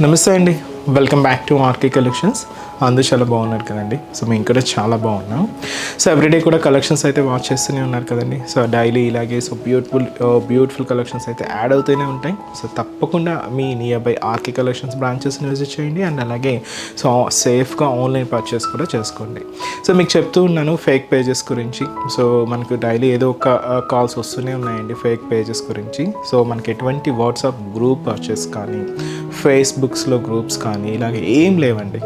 నమస్తే అండి, welcome back to RK collections. అందరూ చాలా బాగున్నారు కదండి. సో మేము కూడా చాలా బాగున్నాం. సో ఎవ్రీడే కూడా కలెక్షన్స్ అయితే వాచ్ చేస్తూనే ఉన్నారు కదండి. సో డైలీ ఇలాగే బ్యూటిఫుల్ కలెక్షన్స్ అయితే యాడ్ అవుతూనే ఉంటాయి. సో తప్పకుండా మీ నియర్ బై ఆర్కే కలెక్షన్స్ బ్రాంచెస్ని విజిట్ చేయండి. అండ్ అలాగే సో సేఫ్గా ఆన్లైన్ పర్చేస్ కూడా చేసుకోండి. సో మీకు చెప్తూ ఉన్నాను ఫేక్ పేజెస్ గురించి. సో మనకు డైలీ ఏదో ఒక కాల్స్ వస్తూనే ఉన్నాయండి ఫేక్ పేజెస్ గురించి. సో మనకి ఎటువంటి వాట్సాప్ గ్రూప్ పర్చేస్ కానీ, ఫేస్బుక్స్లో గ్రూప్స్ కానీ ఇలాగ ఏం లేవండి.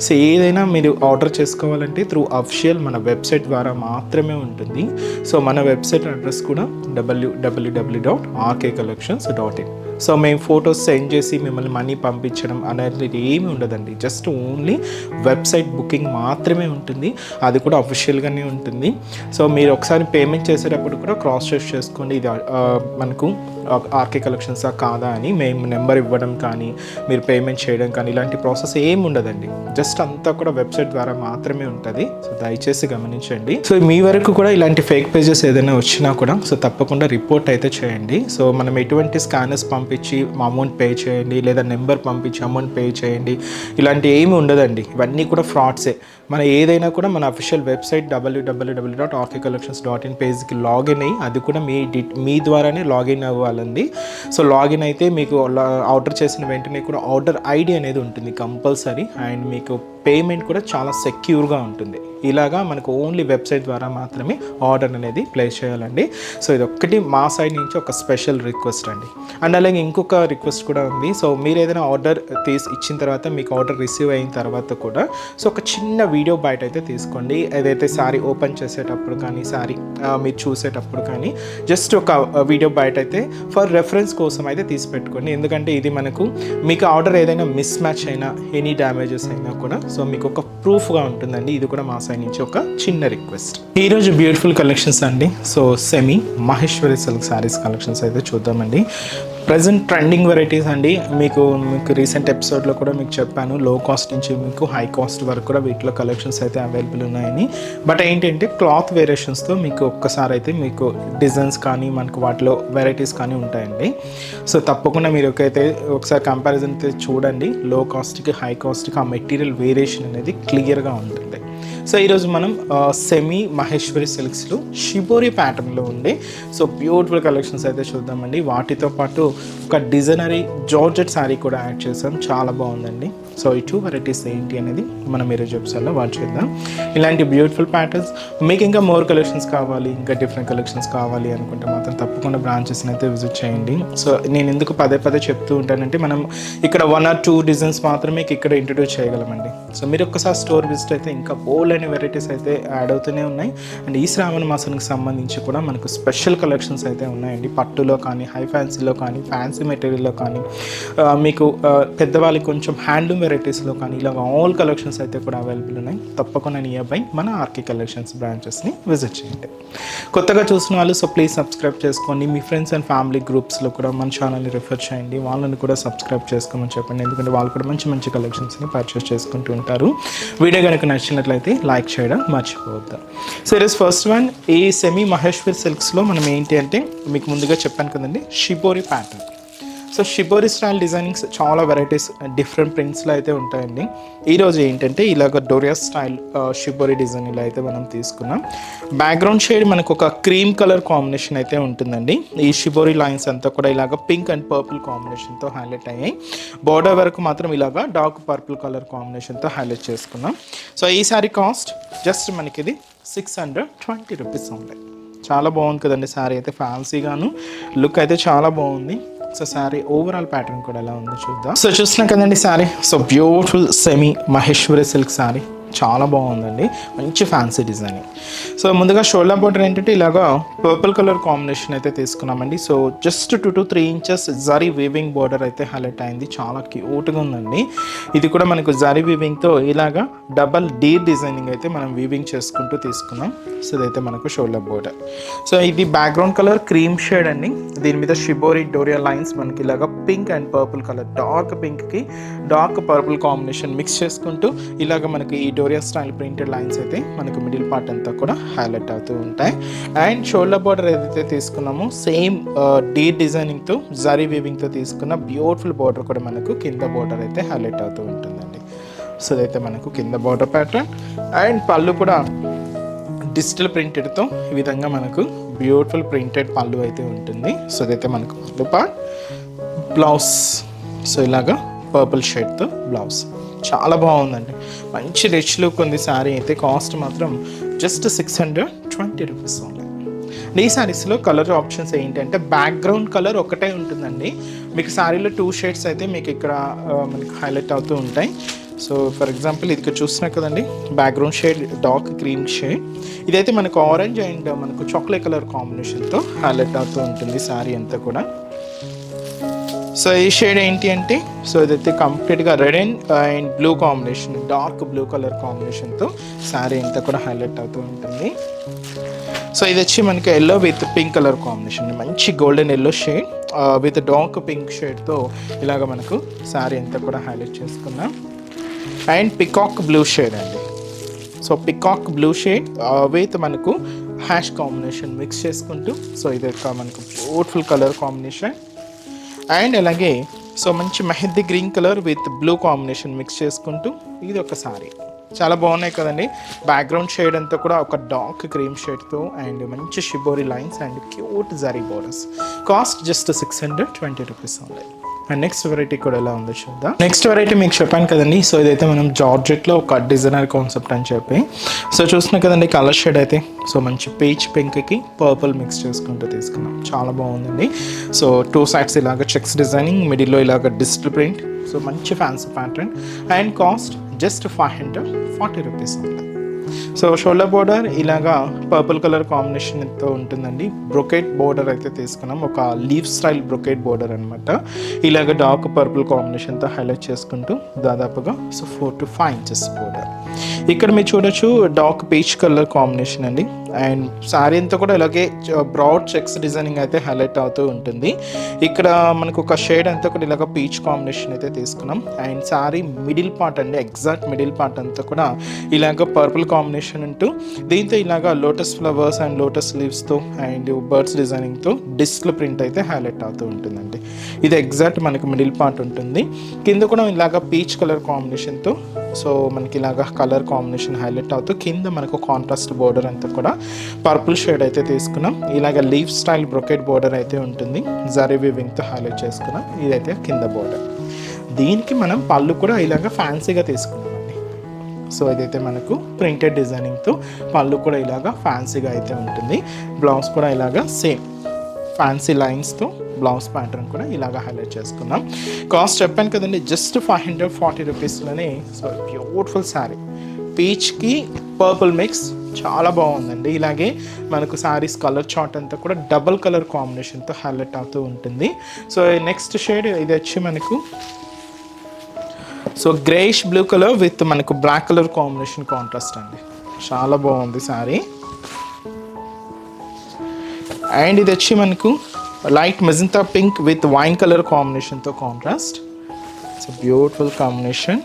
సో ఏదైనా మీరు ఆర్డర్ చేసుకోవాలంటే త్రూ అఫిషియల్ మన వెబ్సైట్ ద్వారా మాత్రమే ఉంటుంది. సో మన వెబ్సైట్ అడ్రస్ కూడా www.rkcollections.in. సో మేము ఫొటోస్ సెండ్ చేసి మిమ్మల్ని మనీ పంపించడం అనేది ఏమీ ఉండదండి. జస్ట్ ఓన్లీ వెబ్సైట్ బుకింగ్ మాత్రమే ఉంటుంది. అది కూడా అఫిషియల్గానే ఉంటుంది. సో మీరు ఒకసారి పేమెంట్ చేసేటప్పుడు కూడా క్రాస్ చెక్ చేసుకోండి, ఇది మనకు ఆర్కే కలెక్షన్సా కాదా అని. మేము నెంబర్ ఇవ్వడం కానీ, మీరు పేమెంట్ చేయడం కానీ ఇలాంటి ప్రాసెస్ ఏమి ఉండదండి. జస్ట్ అంతా కూడా వెబ్సైట్ ద్వారా మాత్రమే ఉంటుంది. సో దయచేసి గమనించండి. సో మీ వరకు కూడా ఇలాంటి ఫేక్ పేజెస్ ఏదైనా వచ్చినా కూడా సో తప్పకుండా రిపోర్ట్ అయితే చేయండి. సో మనం ఎటువంటి స్కానర్స్ పంపించి అమౌంట్ పే చేయండి, లేదా నెంబర్ పంపించి అమౌంట్ పే చేయండి, ఇలాంటి ఏమి ఉండదండి. ఇవన్నీ కూడా ఫ్రాడ్సే. మన ఏదైనా కూడా మన అఫిషియల్ వెబ్సైట్ www.rkcollections.in పేజ్కి లాగిన్ అయ్యి, అది కూడా మీ ద్వారానే లాగిన్ అవ్వాలండి. సో లాగిన్ అయితే మీకు ఆర్డర్ చేసిన వెంటనే కూడా ఆర్డర్ ఐడి అనేది ఉంటుంది కంపల్సరీ. అండ్ మీకు పేమెంట్ కూడా చాలా సెక్యూర్గా ఉంటుంది. ఇలాగా మనకు ఓన్లీ వెబ్సైట్ ద్వారా మాత్రమే ఆర్డర్ అనేది ప్లేస్ చేయాలండి. సో ఇది ఒక్కటి మా సైడ్ నుంచి ఒక స్పెషల్ రిక్వెస్ట్ అండి. అండ్ అలాగే ఇంకొక రిక్వెస్ట్ కూడా ఉంది. సో మీరు ఏదైనా ఆర్డర్ ఇచ్చిన తర్వాత, మీకు ఆర్డర్ రిసీవ్ అయిన తర్వాత కూడా సో ఒక చిన్న వీడియో బయట అయితే తీసుకోండి. ఏదైతే శారీ ఓపెన్ చేసేటప్పుడు కానీ, శారీ మీరు చూసేటప్పుడు కానీ జస్ట్ ఒక వీడియో బయట అయితే ఫర్ రెఫరెన్స్ కోసం అయితే తీసి పెట్టుకోండి. ఎందుకంటే ఇది మనకు మీకు ఆర్డర్ ఏదైనా మిస్ మ్యాచ్ అయినా, ఎనీ డ్యామేజెస్ అయినా కూడా సో మీకు ఒక ప్రూఫ్గా ఉంటుందండి. ఇది కూడా మా సైడ్ నుంచి ఒక చిన్న రిక్వెస్ట్. ఈరోజు బ్యూటిఫుల్ కలెక్షన్స్ అండి. So semi Maheshwari silk saris collections అయితే చూద్దామండి. ప్రజెంట్ ట్రెండింగ్ వెరైటీస్ అండి. మీకు రీసెంట్ ఎపిసోడ్లో కూడా మీకు చెప్పాను, లో కాస్ట్ నుంచి మీకు హై కాస్ట్ వరకు కూడా వీటిలో కలెక్షన్స్ అయితే అవైలబుల్ ఉన్నాయని. బట్ ఏంటంటే క్లాత్ వేరియేషన్స్తో మీకు ఒక్కసారి అయితే మీకు డిజైన్స్ కానీ, మనకు వాటిలో వెరైటీస్ కానీ ఉంటాయండి. సో తప్పకుండా మీరు ఒకసారి కంపారిజన్ అయితే చూడండి. లో కాస్ట్కి హై కాస్ట్కి ఆ మెటీరియల్ వేరియేషన్ అనేది క్లియర్గా ఉంటుంది. సో ఈరోజు మనం సెమీ మహేశ్వరి సిల్క్స్లో షిబోరి ప్యాటర్న్లో ఉండే సో బ్యూటిఫుల్ కలెక్షన్స్ అయితే చూద్దామండి. వాటితో పాటు ఒక డిజైనరీ జార్జెట్ శారీ కూడా యాడ్ చేసాం, చాలా బాగుందండి. సో ఈ 2 వెరైటీస్ ఏంటి అనేది మనం ఈరోజు ఎపిసోడ్లో వాచ్ చేద్దాం. ఇలాంటి బ్యూటిఫుల్ ప్యాటర్న్స్ మీకు ఇంకా మోర్ కలెక్షన్స్ కావాలి, ఇంకా డిఫరెంట్ కలెక్షన్స్ కావాలి అనుకుంటే మాత్రం తప్పకుండా బ్రాంచెస్ని అయితే విజిట్ చేయండి. సో నేను ఎందుకు పదే చెప్తూ ఉంటానంటే, మనం ఇక్కడ 1 or 2 డిజైన్స్ మాత్రమే ఇక్కడ ఇంట్రడ్యూస్ చేయగలమండి. సో మీరు ఒక్కసారి స్టోర్ విజిట్ అయితే ఇంకా బోల్డ్ అనే వెరైటీస్ అయితే యాడ్ అవుతూనే ఉన్నాయి. అండ్ ఈ శ్రావణ మాసానికి సంబంధించి కూడా మనకు స్పెషల్ కలెక్షన్స్ అయితే ఉన్నాయండి. పట్టులో కానీ, హై ఫ్యాన్సీలో కానీ, ఫ్యాన్సీ మెటీరియల్లో కానీ, మీకు పెద్దవాళ్ళకి కొంచెం హ్యాండ్లూమ్ వెరైటీస్లో కానీ, ఇలా ఆల్ కలెక్షన్స్ అయితే కూడా అవైలబుల్ ఉన్నాయి. తప్పకుండా నియర్ బై మన ఆర్కే కలెక్షన్స్ బ్రాంచెస్ని విజిట్ చేయండి. కొత్తగా చూసిన వాళ్ళు సో ప్లీజ్ సబ్స్క్రైబ్ చేసుకోండి. మీ ఫ్రెండ్స్ అండ్ ఫ్యామిలీ గ్రూప్స్లో కూడా మన ఛానల్ని రిఫర్ చేయండి, వాళ్ళని కూడా సబ్స్క్రైబ్ చేసుకోమని చెప్పండి. ఎందుకంటే వాళ్ళు కూడా మంచి కలెక్షన్స్ని పర్చేస్ చేసుకుంటూ ఉంటారు. వీడియో కనుక నచ్చినట్లయితే లైక్ చేయడం మర్చిపోవద్దు. So it is first one. ఈ సెమీ మహేశ్వరి సిల్క్స్లో మనం ఏంటి అంటే, మీకు ముందుగా చెప్పాను కదండి, shibori pattern. So shibori style designings చాలా వెరైటీస్ డిఫరెంట్ ప్రింట్స్లో అయితే ఉంటాయండి. ఈరోజు ఏంటంటే ఇలాగ డోరియా స్టైల్ షిబోరి డిజైన్ ఇలా అయితే మనం తీసుకున్నాం. బ్యాక్గ్రౌండ్ షేడ్ మనకు ఒక క్రీమ్ కలర్ కాంబినేషన్ అయితే ఉంటుందండి. ఈ షిబోరి లైన్స్ అంతా కూడా ఇలాగ పింక్ అండ్ పర్పుల్ కాంబినేషన్తో హైలైట్ అయ్యాయి. బార్డర్ వరకు మాత్రం ఇలాగ డార్క్ పర్పుల్ కలర్ కాంబినేషన్తో హైలైట్ చేసుకున్నాం. సో ఈ సారీ కాస్ట్ జస్ట్ మనకి ఇది 620 రూపీస్ ఉంటాయి. చాలా బాగుంది కదండి శారీ అయితే, ఫ్యాన్సీగాను లుక్ అయితే చాలా బాగుంది. సో శారీ ఓవరాల్ ప్యాటర్న్ కూడా ఎలా ఉందో చూద్దాం. సో చూస్తున్నాం కదండి sari. So beautiful semi Maheshwari silk sari చాలా బాగుందండి, మంచి ఫ్యాన్సీ డిజైనింగ్. సో ముందుగా షోల్డర్ బార్డర్ ఏంటంటే ఇలాగా పర్పుల్ కలర్ కాంబినేషన్ అయితే తీసుకున్నామండి. So just 2 to 3 inches zari weaving border అయితే హైలైట్ అయింది, చాలా క్యూట్గా ఉందండి. ఇది కూడా మనకు జరీ వీవింగ్తో ఇలాగా డబల్ డీ డిజైనింగ్ అయితే మనం వీవింగ్ చేసుకుంటూ తీసుకున్నాం. సో ఇదైతే మనకు షోల్డర్ బార్డర్. సో ఇది బ్యాక్గ్రౌండ్ కలర్ క్రీమ్ షేడ్ అండి. దీని మీద షిబోరి డోరియా లైన్స్ మనకి ఇలాగా pink and purple colour, dark పింక్కి డార్క్ పర్పుల్ కాంబినేషన్ మిక్స్ చేసుకుంటూ ఇలాగ మనకి ఈ విక్టోరియా స్టైల్ ప్రింటెడ్ లైన్స్ అయితే మనకు మిడిల్ పార్ట్ అంతా కూడా హైలైట్ అవుతూ ఉంటాయి. అండ్ షోల్డర్ బార్డర్ ఏదైతే తీసుకున్నామో సేమ్ డీ డిజైనింగ్తో జరీ వీవింగ్తో తీసుకున్న బ్యూటిఫుల్ బార్డర్ కూడా మనకు కింద బార్డర్ అయితే హైలైట్ అవుతూ ఉంటుందండి. సో ఇదైతే మనకు కింద బార్డర్ ప్యాటర్న్. అండ్ పళ్ళు కూడా డిజిటల్ ప్రింటెడ్తో ఈ విధంగా మనకు బ్యూటిఫుల్ ప్రింటెడ్ పళ్ళు అయితే ఉంటుంది. సో ఇదైతే మనకు పళ్ళు పార్ట్. బ్లౌజ్ సో ఇలాగా పర్పుల్ షేడ్తో బ్లౌజ్ చాలా బాగుందండి, మంచి రిచ్ లుక్ ఉంది శారీ అయితే. కాస్ట్ మాత్రం జస్ట్ 620 రూపీస్ ఓన్లీ. ఈ శారీస్లో కలర్ ఆప్షన్స్ ఏంటంటే బ్యాక్గ్రౌండ్ కలర్ ఒకటే ఉంటుందండి. మీకు శారీలో 2 షేడ్స్ అయితే మీకు ఇక్కడ మనకి హైలైట్ అవుతూ ఉంటాయి. సో ఫర్ ఎగ్జాంపుల్ ఇది చూసినా కదండి, background shade dark cream shade, ఇదైతే మనకు ఆరెంజ్ అండ్ మనకు చాక్లెట్ కలర్ కాంబినేషన్తో హైలైట్ అవుతూ ఉంటుంది శారీ అంతా కూడా. సో ఈ షేడ్ ఏంటి అంటే, సో ఇదైతే కంప్లీట్గా red and blue combination, dark blue colour కాంబినేషన్తో శారీ అంతా కూడా హైలైట్ అవుతూ ఉంటుంది. సో ఇది వచ్చి మనకి yellow with pink colour combination, మంచి golden yellow shade with dark pink షేడ్తో ఇలాగ మనకు శారీ అంతా కూడా హైలైట్ చేసుకున్నాం. అండ్ పికాక్ బ్లూ షేడ్ అండి. So peacock blue shade with మనకు హ్యాష్ కాంబినేషన్ మిక్స్ చేసుకుంటూ, సో ఇది మనకు బ్యూటిఫుల్ కలర్ కాంబినేషన్. అండ్ అలాగే సో మంచి mehndi green colour with blue combination mix చేసుకుంటూ ఇది ఒక సారీ. చాలా బాగున్నాయి కదండి. బ్యాక్గ్రౌండ్ షేడ్ అంతా కూడా ఒక డార్క్ క్రీమ్ షేడ్తో అండ్ మంచి shibori lines and cute zari borders. Cost just 620 rupees ఉంది. అండ్ నెక్స్ట్ వెరైటీ కూడా ఎలా ఉందో చూద్దాం. నెక్స్ట్ వెరైటీ మీకు చెప్పాను కదండి, సో ఇదైతే మనం జార్జెట్లో ఒక డిజైనర్ కాన్సెప్ట్ అని చెప్పి, సో చూస్తున్నాం కదండి కలర్ షేడ్ అయితే సో మంచి పీచ్ పింక్కి పర్పుల్ మిక్స్ చేసుకుంటూ తీసుకున్నాం. చాలా బాగుందండి. సో 2 సైడ్స్ ఇలాగ చెక్స్ డిజైనింగ్, మిడిల్లో ఇలాగ డిజిటల్ ప్రింట్, సో మంచి fancy pattern. And cost just 540 rupees ఉంది. సో షోల్డర్ బోర్డర్ ఇలాగా పర్పుల్ కలర్ కాంబినేషన్తో ఉంటుందండి. బ్రొకెట్ బోర్డర్ అయితే తీసుకున్నాం, ఒక లీవ్ స్టైల్ బ్రొకెట్ బోర్డర్ అనమాట. ఇలాగ డార్క్ పర్పుల్ కాంబినేషన్తో హైలైట్ చేసుకుంటూ దాదాపుగా సో 4 to 5 ఇంచెస్ బోర్డర్. ఇక్కడ మీరు చూడొచ్చు డార్క్ పీచ్ కలర్ కాంబినేషన్ అండి. అండ్ శారీ అంతా కూడా ఇలాగే బ్రాడ్ చెక్స్ డిజైనింగ్ అయితే హైలైట్ అవుతూ ఉంటుంది. ఇక్కడ మనకు ఒక షేడ్ అంతా కూడా ఇలాగ పీచ్ కాంబినేషన్ అయితే తీసుకున్నాం. అండ్ శారీ మిడిల్ పార్ట్ అండి, ఎగ్జాక్ట్ మిడిల్ పార్ట్ అంతా కూడా ఇలాగ పర్పుల్ కాంబినేషన్ ఉంటూ దీంతో ఇలాగ లోటస్ ఫ్లవర్స్ అండ్ లోటస్ లీవ్స్తో అండ్ బర్డ్స్ డిజైనింగ్తో డిస్ప్లే ప్రింట్ అయితే హైలైట్ అవుతూ ఉంటుందండి. ఇది ఎగ్జాక్ట్ మనకు మిడిల్ పార్ట్ ఉంటుంది. కింద కూడా ఇలాగ పీచ్ కలర్ కాంబినేషన్తో సో మనకి ఇలాగ కలర్ కాంబినేషన్ హైలైట్ అవుతూ కింద మనకు కాంట్రాస్ట్ బోర్డర్ అంతా కూడా పర్పుల్ షేడ్ అయితే తీసుకున్నాం. ఇలాగ లీవ్ స్టైల్ బ్రొకెట్ బోర్డర్ అయితే ఉంటుంది, జరీ వీవింగ్తో హైలైట్ చేసుకున్నాం. ఇదైతే కింద బోర్డర్. దీనికి మనం పళ్ళు కూడా ఇలాగ ఫ్యాన్సీగా తీసుకున్నామండి. సో ఇదైతే మనకు ప్రింటెడ్ డిజైనింగ్తో పళ్ళు కూడా ఇలాగ ఫ్యాన్సీగా అయితే ఉంటుంది. బ్లౌజ్ కూడా ఇలాగ సేమ్ ఫ్యాన్సీ లైన్స్తో బ్లౌజ్ ప్యాటర్న్ కూడా ఇలాగ హైలైట్ చేసుకున్నాం. కాస్ట్ చెప్పాను కదండి, జస్ట్ 540 రూపీస్లోనే. సో బ్యూటిఫుల్ శారీ, పీచ్కి పర్పుల్ మిక్స్ చాలా బాగుందండి. ఇలాగే మనకు శారీస్ కలర్ చార్ట్ అంతా కూడా డబుల్ కలర్ కాంబినేషన్తో హైలైట్ అవుతూ ఉంటుంది. సో నెక్స్ట్ షేడ్ ఇది వచ్చి మనకు so greyish blue colour with మనకు బ్లాక్ కలర్ కాంబినేషన్ కాంట్రాస్ట్ అండి. చాలా బాగుంది శారీ. అండ్ ఇది వచ్చి మనకు light magenta pink with wine colour కాంబినేషన్తో contrast. It's beautiful combination.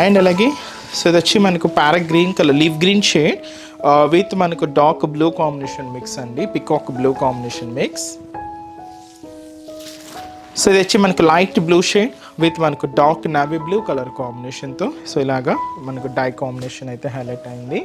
And అలాగే సో ఇది వచ్చి మనకు parrot green colour leaf green shade with మనకు డార్క్ బ్లూ కాంబినేషన్ మిక్స్ అండి, peacock blue combination mix. So ఇది వచ్చి మనకు లైట్ బ్లూ షేడ్ విత్ మనకు డార్క్ నావీ బ్లూ కలర్ కాంబినేషన్తో సో ఇలాగా మనకు డై కాంబినేషన్ అయితే హైలైట్ అయింది.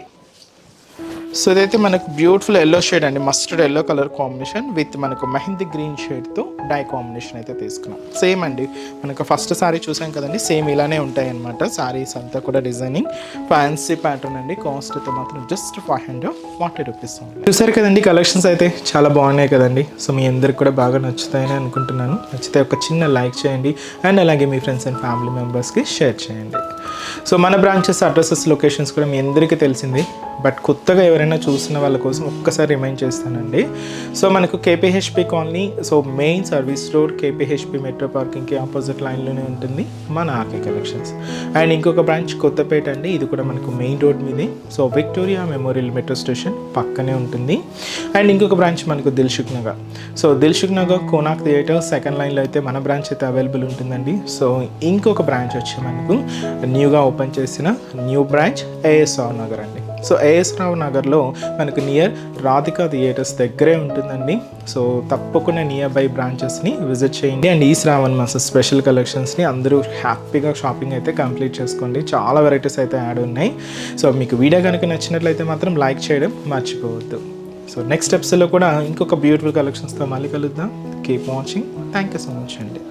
సో ఇదైతే మనకు బ్యూటిఫుల్ ఎల్లో షేడ్ అండి, mustard yellow colour combination with మనకు మెహందీ గ్రీన్ షేడ్తో డై కాంబినేషన్ అయితే తీసుకున్నాం. సేమ్ అండి మనకు ఫస్ట్ సారీ చూసాం కదండి, సేమ్ ఇలానే ఉంటాయి అన్నమాట సారీస్ అంతా కూడా. డిజైనింగ్ ఫ్యాన్సీ ప్యాటర్న్ అండి. కాస్ట్ అయితే మాత్రం జస్ట్ 540 రూపీస్. చూసారు కదండి కలెక్షన్స్ అయితే చాలా బాగున్నాయి కదండి. సో మీ అందరికి కూడా బాగా నచ్చుతాయని అనుకుంటున్నాను. నచ్చితే ఒక చిన్న లైక్ చేయండి అండ్ అలాగే మీ ఫ్రెండ్స్ అండ్ ఫ్యామిలీ మెంబర్స్కి షేర్ చేయండి. సో మన బ్రాంచెస్ అడ్రసెస్ లొకేషన్స్ కూడా మీ అందరికీ తెలిసింది. బట్ కొత్తగా ఎవరైనా చూసిన వాళ్ళ కోసం ఒక్కసారి రిమైండ్ చేస్తానండి. సో మనకు KPHB colony, so main service road KPHB metro పార్కింగ్కి ఆపోజిట్ లైన్లోనే ఉంటుంది మన ఆర్కే కలెక్షన్స్. అండ్ ఇంకొక బ్రాంచ్ కొత్తపేట అండి, ఇది కూడా మనకు మెయిన్ రోడ్ మీదే, so Victoria memorial metro station పక్కనే ఉంటుంది. అండ్ ఇంకొక బ్రాంచ్ మనకు Dilsukh Nagar, so Dilsukh Nagar Konark theatre second లైన్లో అయితే మన బ్రాంచ్ అయితే అవైలబుల్ ఉంటుందండి. సో ఇంకొక బ్రాంచ్ వచ్చి మనకు న్యూగా ఓపెన్ చేసిన new branch AS Rao Nagar అండి. సో ఏఎస్ రావు నగర్లో మనకు నియర్ రాధికా థియేటర్స్ దగ్గరే ఉంటుందండి. సో తప్పకుండా నియర్ బై బ్రాంచెస్ని విజిట్ చేయండి. అండ్ ఈ శ్రావణ్ మాస స్పెషల్ కలెక్షన్స్ని అందరూ హ్యాపీగా షాపింగ్ అయితే కంప్లీట్ చేసుకోండి. చాలా వెరైటీస్ అయితే యాడ్ ఉన్నాయి. సో మీకు వీడియో కనుక నచ్చినట్లయితే మాత్రం లైక్ చేయడం మర్చిపోవద్దు. సో నెక్స్ట్ స్టెప్స్లో కూడా ఇంకొక బ్యూటిఫుల్ కలెక్షన్స్తో మళ్ళీ కలుద్దాం. Keep watching. Thank you so much అండి.